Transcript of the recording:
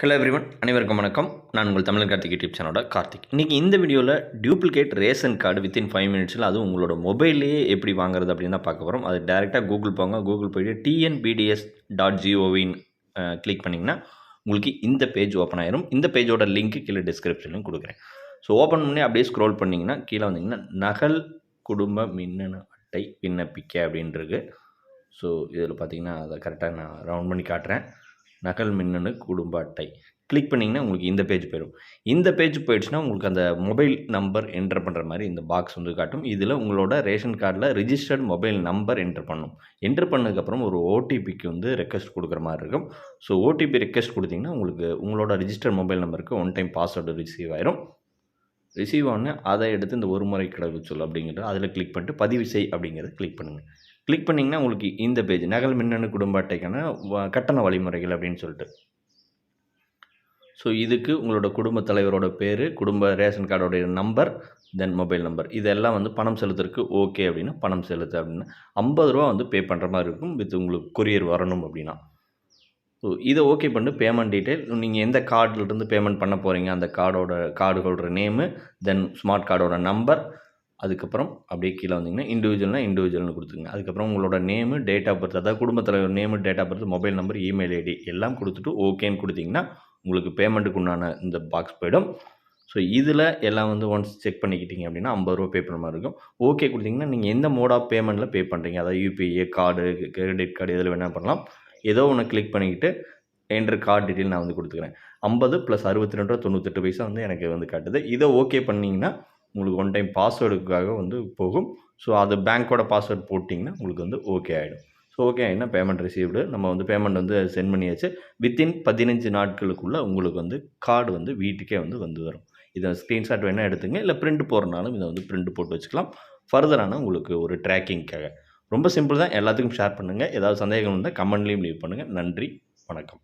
Hello everyone, அனைவருக்கும் வணக்கம். நான் உங்கள் தமிழன் கார்த்திக் யூடியூப் சேனலோட கார்த்திக். இன்றைக்கி இந்த வீடியோவில் டூப்ளிகேட் ரேஷன் கார்டு வித்தின் 5 மினிட்ஸில் அதுவும் உங்களோட மொபைல்லையே எப்படி வாங்குறது அப்படின்னு தான் பார்க்க போகிறோம். அது டேரெக்டாக கூகுள் போங்க. கூகுள் போய்ட்டு tnbds.gov.in கிளிக் பண்ணிங்கன்னா உங்களுக்கு இந்த பேஜ் ஓப்பன் ஆயிரும். இந்த பேஜோட லிங்க் கீழே டிஸ்கிரிப்ஷன்லையும் கொடுக்குறேன். ஸோ ஓப்பன் பண்ணி அப்படியே ஸ்க்ரோல் பண்ணிங்கன்னா கீழே வந்தீங்கன்னா நகல் குடும்ப மின்னணு அட்டை விண்ணப்பிக்க அப்படின்றது. ஸோ இதில் பார்த்தீங்கன்னா அதை கரெக்டாக நான் ரவுண்ட் பண்ணி காட்டுறேன். நகல் மின்னணு குடும்ப அட்டை கிளிக் பண்ணிங்கன்னா உங்களுக்கு இந்த பேஜ் போயிடும். இந்த பேஜ் போயிடுச்சுன்னா உங்களுக்கு அந்த மொபைல் நம்பர் என்டர் பண்ணுற மாதிரி இந்த பாக்ஸ் வந்து காட்டும். இதில் உங்களோட ரேஷன் கார்டில் ரிஜிஸ்டர்ட் மொபைல் நம்பர் என்டர் பண்ணணும். என்டர் பண்ணதுக்கப்புறம் ஒரு ஓடிபிக்கு வந்து ரெக்வஸ்ட் கொடுக்குற மாதிரி இருக்கும். ஸோ ஓடிபி ரெக்வஸ்ட் கொடுத்தீங்கன்னா உங்களுக்கு உங்களோட ரிஜிஸ்டர்ட் மொபைல் நம்பருக்கு ஒன் டைம் பாஸ்வேர்டு ரிசீவ் ஆயிரும். ரிசீவ் ஆன அதை எடுத்து இந்த ஒரு முறை கடவுச்சொல் அப்படிங்கிறது அதில் கிளிக் பண்ணிட்டு பதிவு செய் அப்படிங்கிறத கிளிக் பண்ணுங்கள். கிளிக் பண்ணிங்கன்னா உங்களுக்கு இந்த பேஜ் நகல் மின்னணு குடும்ப அட்டைக்கான கட்டண வழிமுறைகள் அப்படின்னு சொல்லிட்டு. ஸோ இதுக்கு உங்களோட குடும்ப தலைவரோட பேர், குடும்ப ரேஷன் கார்டோடைய நம்பர், தென் மொபைல் நம்பர் இதெல்லாம் வந்து பணம் செலுத்துறதுக்கு ஓகே அப்படின்னா பணம் செலுத்து அப்படின்னா ரூ. 50 வந்து பே பண்ணுற மாதிரி இருக்கும். வித் உங்களுக்கு கொரியர் வரணும் அப்படின்னா. ஸோ இதை ஓகே பண்ணிட்டு பேமெண்ட் டீட்டெயில் நீங்கள் எந்த கார்டிலிருந்து பேமெண்ட் பண்ண போகிறீங்க அந்த கார்டு ஹோல்டர் நேமு, தென் ஸ்மார்ட் கார்டோட நம்பர், அதுக்கப்புறம் அப்படியே கீழே வந்தீங்கன்னா இண்டிவிஜுவல்னு கொடுத்துங்க. அதுக்கப்புறம் உங்களோட நேமு, டேட் ஆஃப் பர்த், அதாவது குடும்ப தலைவர் name, date of birth, mobile number, email ID எல்லாம் கொடுத்துட்டு ஓகேன்னு கொடுத்தீங்கன்னா உங்களுக்கு பேமெண்ட்டுக்கு உண்டான இந்த பாக்ஸ் போயிடும். ஸோ இதில் எல்லாம் வந்து ஒன்ஸ் செக் பண்ணிக்கிட்டீங்க அப்படின்னா ரூ. 50 பே பண்ணுற மாதிரி இருக்கும். ஓகே கொடுத்தீங்கன்னா நீங்கள் எந்த மோட் ஆஃப் பேமெண்ட்டில் பே பண்ணுறீங்க, அதாவது யூபிஐ, கார்டு, கிரெடிட் கார்டு எதில் வேணால் பண்ணலாம். ஏதோ ஒன்று கிளிக் பண்ணிக்கிட்டு என்ட்ரு கார்டு டீட்டெயில் நான் வந்து கொடுத்துக்கிறேன். 50 + 62.98 வந்து எனக்கு வந்து காட்டுது. இதை ஓகே பண்ணிங்கன்னா உங்களுக்கு ஒன் டைம் பாஸ்வேர்டுக்காக வந்து போகும். ஸோ அது பேங்க்கோட பாஸ்வேர்டு போட்டிங்கன்னா உங்களுக்கு வந்து ஓகே ஆகிடும். ஸோ ஓகே ஆகிடுனா பேமெண்ட் ரிசீவ்டு, நம்ம வந்து பேமெண்ட் வந்து சென்ட் பண்ணியாச்சு. வித்தின் 15 நாட்களுக்குள்ளே உங்களுக்கு வந்து கார்டு வந்து வீட்டுக்கே வந்து வரும். இதை ஸ்க்ரீன்ஷாட் வேணால் எடுத்துங்க, இல்லை பிரிண்ட் போடுறனாலும் இதை வந்து பிரிண்ட் போட்டு வச்சுக்கலாம். ஃபர்தரான உங்களுக்கு ஒரு ட்ராக்கிங்காக. ரொம்ப சிம்பிள் தான். எல்லாத்துக்கும் ஷேர் பண்ணுங்கள். ஏதாவது சந்தேகம் இருந்தால் கமெண்ட்லேயும் லீவ் பண்ணுங்கள். நன்றி, வணக்கம்.